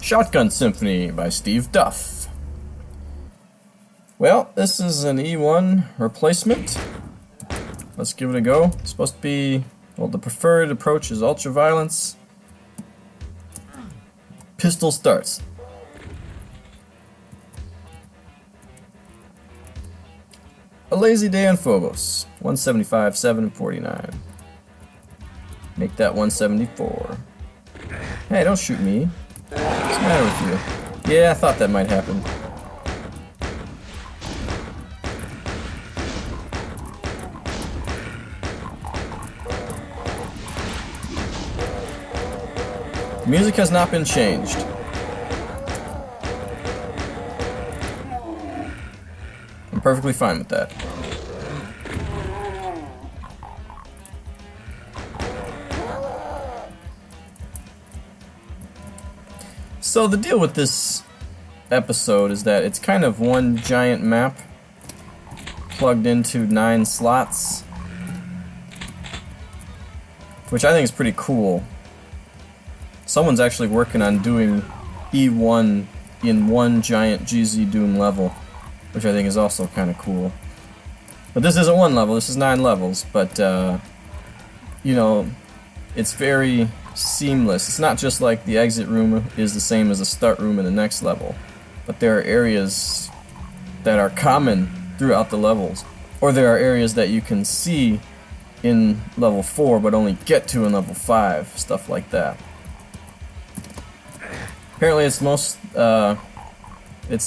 Shotgun Symphony by Steve Duff. Well, this is an E1 replacement. Let's give it a go. It's supposed to be, well, the preferred approach is ultraviolence. Pistol starts. A lazy day on Phobos. 175, 7, and 49. Make that 174. Hey, don't shoot me. What's the matter with you? Yeah, I thought that might happen. The music has not been changed. I'm perfectly fine with that. So the deal with this episode is that it's kind of one giant map plugged into 9 slots, which I think is pretty cool. Someone's actually working on doing E1 in one giant GZ Doom level, which I think is also kind of cool. But this isn't one level, this is 9 levels, but you know, it's very seamless. It's not just like the exit room is the same as the start room in the next level, but there are areas that are common throughout the levels, or there are areas that you can see in level 4 but only get to in level 5, stuff like that. Apparently it's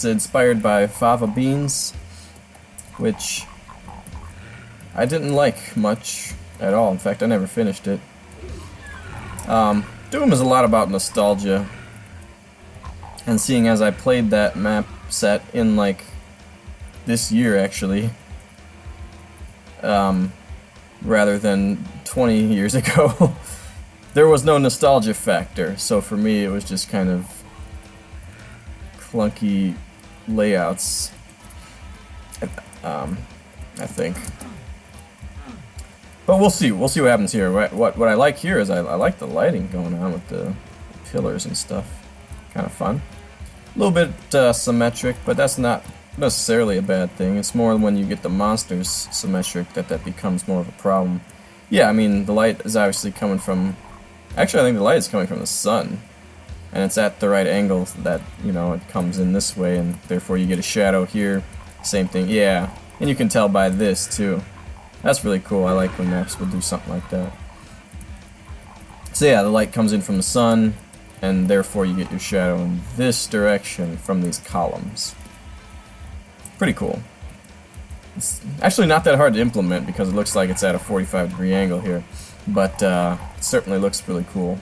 inspired by fava beans, which I didn't like much at all. In fact, I never finished it. Doom is a lot about nostalgia, and seeing as I played that map set in like this year actually, rather than 20 years ago, there was no nostalgia factor, so for me it was just kind of clunky layouts, I think. But we'll see what happens here. What I like here is I like the lighting going on with the pillars and stuff. Kind of fun. A little bit symmetric, but that's not necessarily a bad thing. It's more when you get the monsters symmetric that becomes more of a problem. Yeah, I mean, the light is obviously coming from... Actually, I think the light is coming from the sun. And it's at the right angle that, you know, it comes in this way, and therefore you get a shadow here. Same thing, yeah. And you can tell by this, too. That's really cool. I like when maps will do something like that. So yeah, the light comes in from the sun, and therefore you get your shadow in this direction from these columns. Pretty cool. It's actually not that hard to implement because it looks like it's at a 45-degree angle here, but it certainly looks really cool.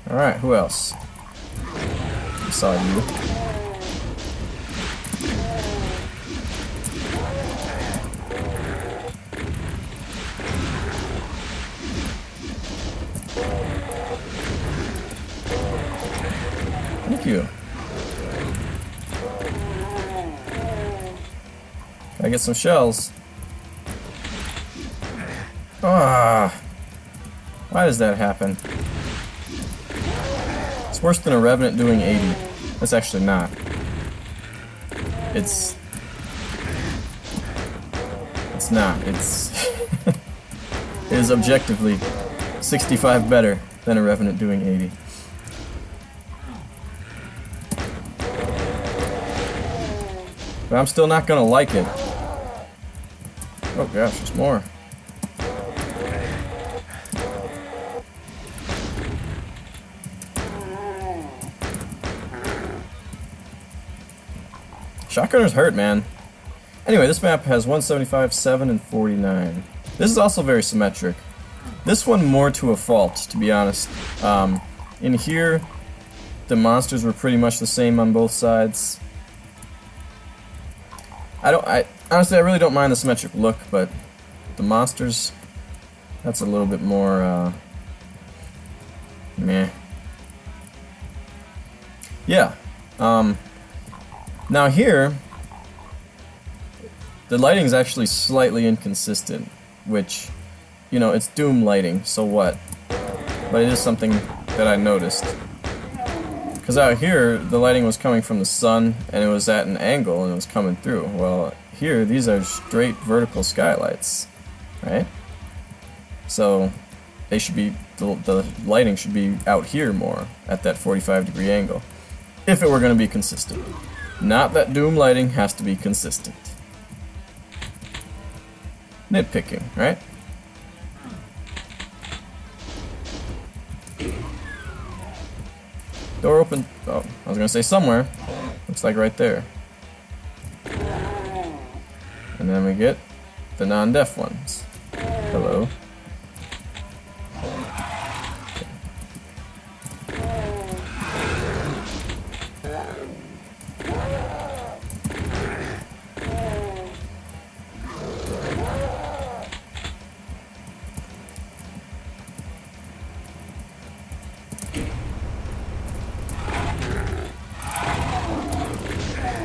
Alright, who else? I saw you. Thank you. Gotta get some shells. Ah, why does that happen? It's worse than a Revenant doing 80. It's actually not. It's not. It's it is objectively 65 better than a Revenant doing 80. But I'm still not gonna like it. Oh gosh, there's more. Shotgunners hurt, man. Anyway, this map has 175, 7, and 49. This is also very symmetric. This one more to a fault, to be honest. In here, the monsters were pretty much the same on both sides. Honestly, I really don't mind the symmetric look, but the monsters, that's a little bit more, meh. Yeah. Now here, the lighting is actually slightly inconsistent, which you know, it's Doom lighting, so what? But it is something that I noticed. Because out here, the lighting was coming from the sun, and it was at an angle, and it was coming through. Well, here, these are straight vertical skylights, right? So, they should be, the lighting should be out here more, at that 45-degree angle. If it were going to be consistent. Not that Doom lighting has to be consistent. Nitpicking, right? Door open. Oh, I was gonna say somewhere. Looks like right there. And then we get the non-deaf ones. Hello.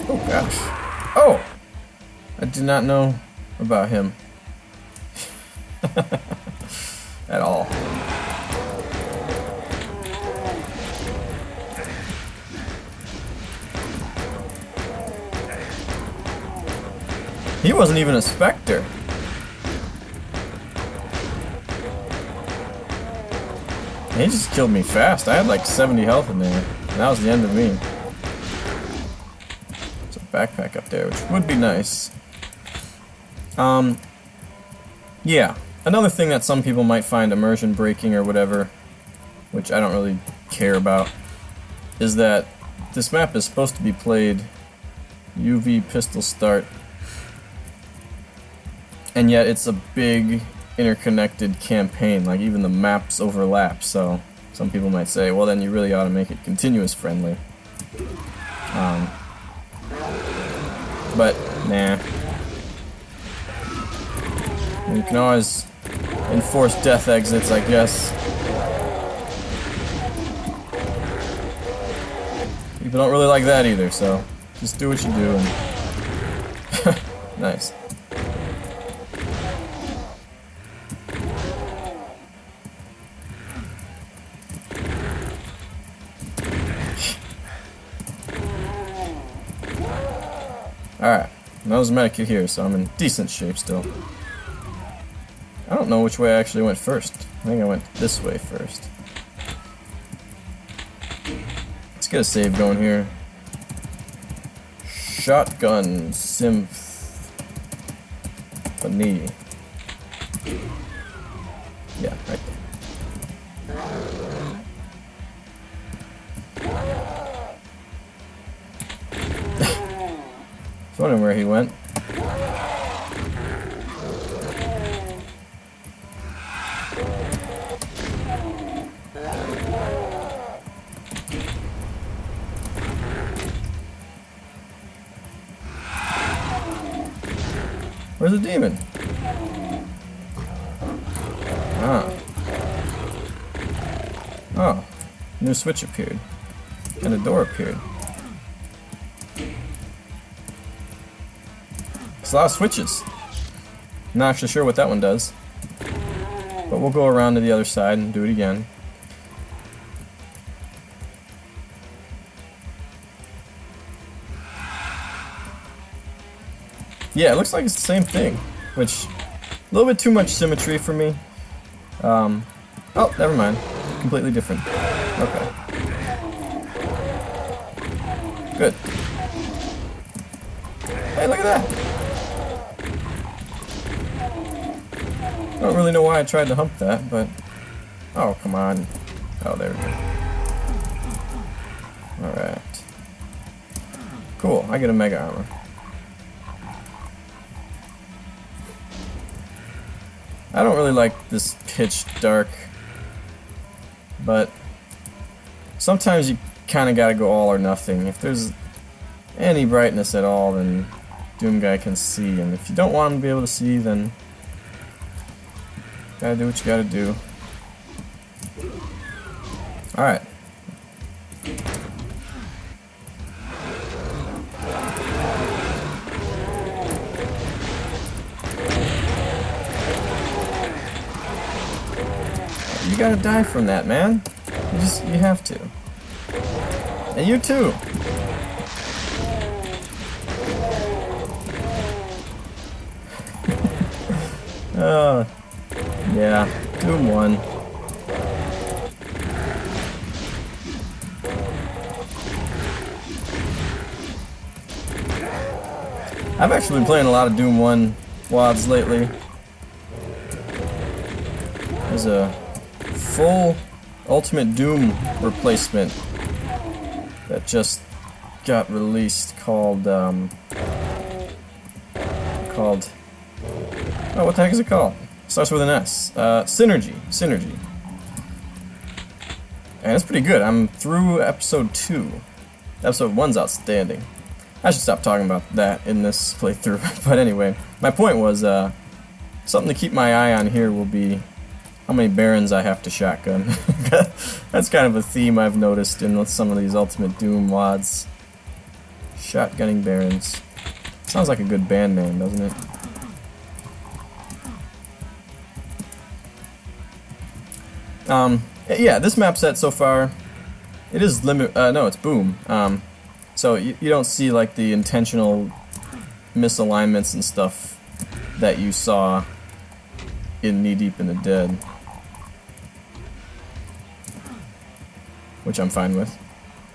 Oh gosh. Oh! I did not know about him. At all. He wasn't even a specter. He just killed me fast. I had like 70 health in there. And that was the end of me. There's a backpack up there, which would be nice. Yeah. Another thing that some people might find immersion breaking or whatever, which I don't really care about, is that this map is supposed to be played UV pistol start, and yet it's a big interconnected campaign, like even the maps overlap, so some people might say, well then you really ought to make it continuous friendly. But nah. You can always enforce death exits, I guess. People don't really like that either, so just do what you do and nice. Alright, that was a medikit here, so I'm in decent shape still. I don't know which way I actually went first. I think I went this way first. Let's get a save going here. Shotgun Symphony. Yeah, right there. I was wondering where he went. Where's the demon? Ah. Oh. New switch appeared. And a door appeared. It's a lot of switches. Not actually sure what that one does. But we'll go around to the other side and do it again. Yeah, it looks like it's the same thing, which, a little bit too much symmetry for me. Oh, never mind. Completely different. Okay. Good. Hey, look at that! I don't really know why I tried to hump that, but... Oh, come on. Oh, there we go. Alright. Cool, I get a mega armor. I don't really like this pitch dark, but sometimes you kind of gotta go all or nothing. If there's any brightness at all, then Doom Guy can see, and if you don't want him to be able to see, then gotta do what you gotta do. Alright. You gotta die from that, man. You have to. And you too. Oh, yeah. Doom 1. I've actually been playing a lot of Doom 1 WODs lately. There's a full Ultimate Doom replacement that just got released called, oh, what the heck is it called? Starts with an S. Synergy. And it's pretty good. I'm through episode 2. Episode 1's outstanding. I should stop talking about that in this playthrough. But anyway, my point was, something to keep my eye on here will be how many Barons I have to shotgun. That's kind of a theme I've noticed in some of these Ultimate Doom WODs. Shotgunning Barons. Sounds like a good band name, doesn't it? Yeah, this map set so far, it is no, it's Boom. So you don't see like the intentional misalignments and stuff that you saw in Knee Deep in the Dead, which I'm fine with.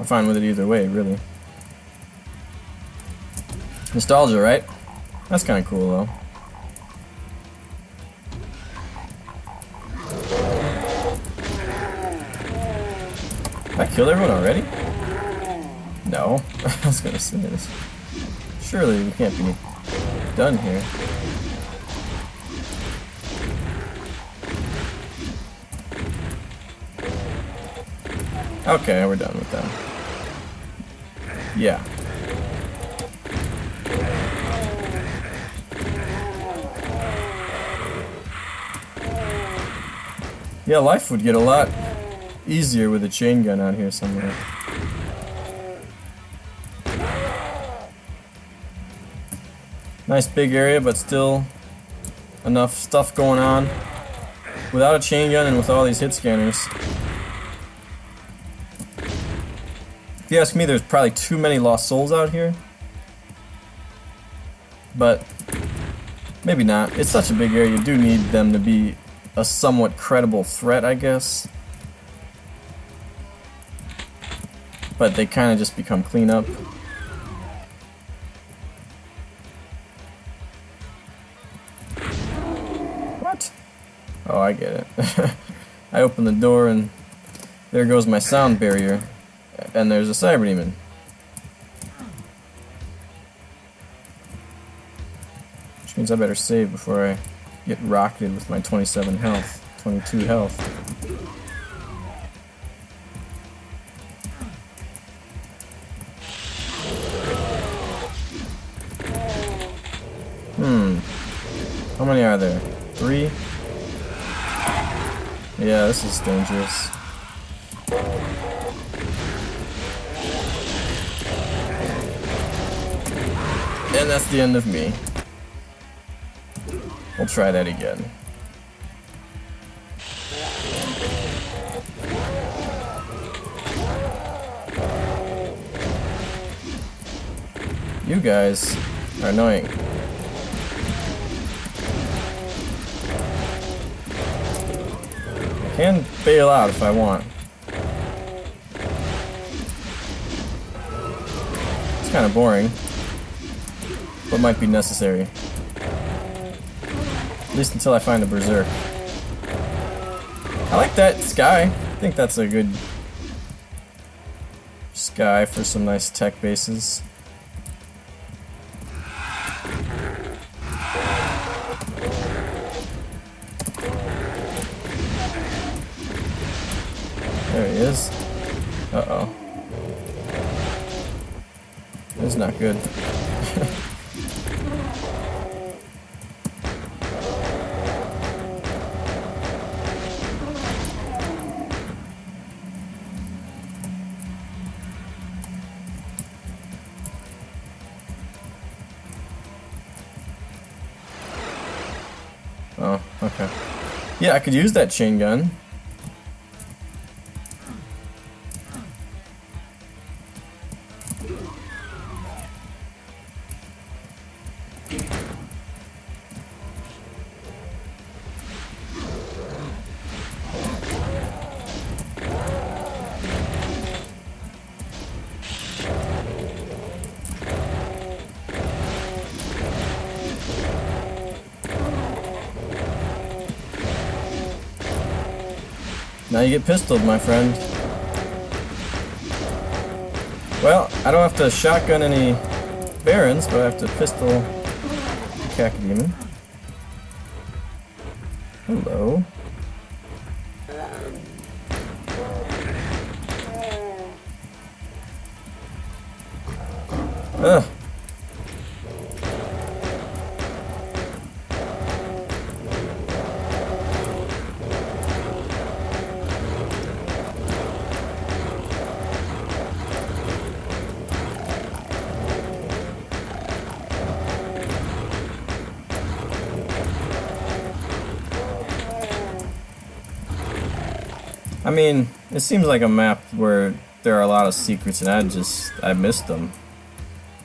I'm fine with it either way, really. Nostalgia, right? That's kind of cool, though. Did I kill everyone already? No. I was gonna say this. Surely we can't be done here. Okay, we're done with them. Yeah. Yeah, life would get a lot easier with a chain gun out here somewhere. Nice big area, but still enough stuff going on. Without a chain gun and with all these hit scanners. If you ask me, there's probably too many lost souls out here. But maybe not. It's such a big area, you do need them to be a somewhat credible threat, I guess. But they kind of just become cleanup. What? Oh, I get it. I open the door and there goes my sound barrier. And there's a cyber demon. Which means I better save before I get rocketed with my 27 health. 22 health. How many are there? 3? Yeah, this is dangerous. And that's the end of me. We'll try that again. You guys are annoying. I can bail out if I want. It's kind of boring, but might be necessary. At least until I find a berserk. I like that sky. I think that's a good sky for some nice tech bases. There he is. Uh-oh. That's not good. Oh, okay. Yeah, I could use that chain gun. Now you get pistoled, my friend. Well, I don't have to shotgun any barons, but I have to pistol the Cacodemon. Hello. Ugh. I mean, it seems like a map where there are a lot of secrets and I missed them.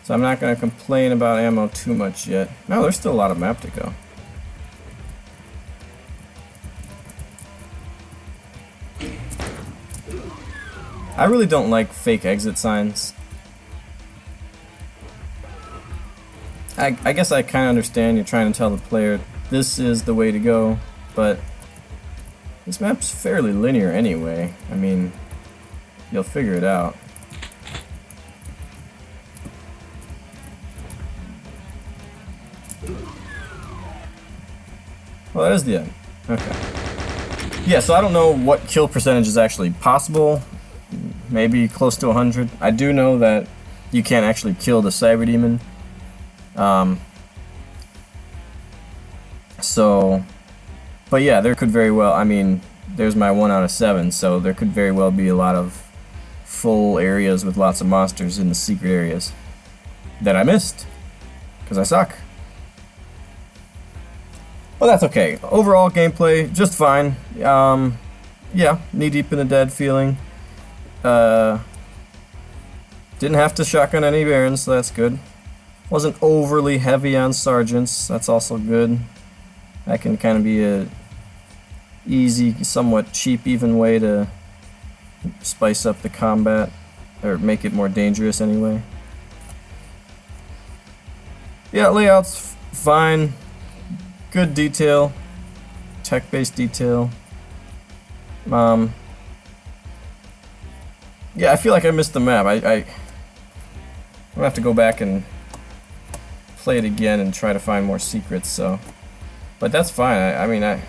So I'm not going to complain about ammo too much yet. No, there's still a lot of map to go. I really don't like fake exit signs. I guess I kind of understand you're trying to tell the player this is the way to go, but this map's fairly linear anyway. I mean, you'll figure it out. Well, that is the end. Okay. Yeah, so I don't know what kill percentage is actually possible. Maybe close to 100. I do know that you can't actually kill the Cyber Demon. But yeah, there could very well, I mean, there's my 1 out of 7, so there could very well be a lot of full areas with lots of monsters in the secret areas that I missed, because I suck. Well, that's okay. Overall gameplay, just fine. Yeah, knee deep in the dead feeling. Didn't have to shotgun any barons, so that's good. Wasn't overly heavy on sergeants, that's also good. That can kind of be a easy, somewhat cheap, even way to spice up the combat, or make it more dangerous anyway. Yeah, layout's fine. Good detail, tech-based detail. Yeah, I feel like I missed the map. I'm gonna have to go back and play it again and try to find more secrets. So, but that's fine. I mean,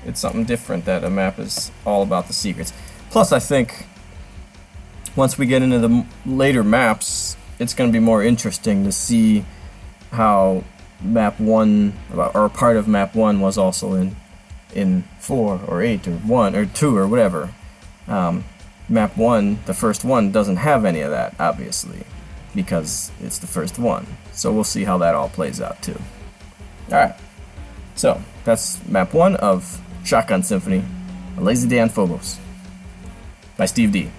it's something different that a map is all about the secrets. Plus, I think once we get into the later maps, it's going to be more interesting to see how map 1, or part of map 1 was also in 4 or 8 or 1 or 2 or whatever. Map 1, the first one, doesn't have any of that, obviously, because it's the first one. So we'll see how that all plays out too. Alright, so that's map 1 of Shotgun Symphony, A Lazy Day on Phobos by Steve D.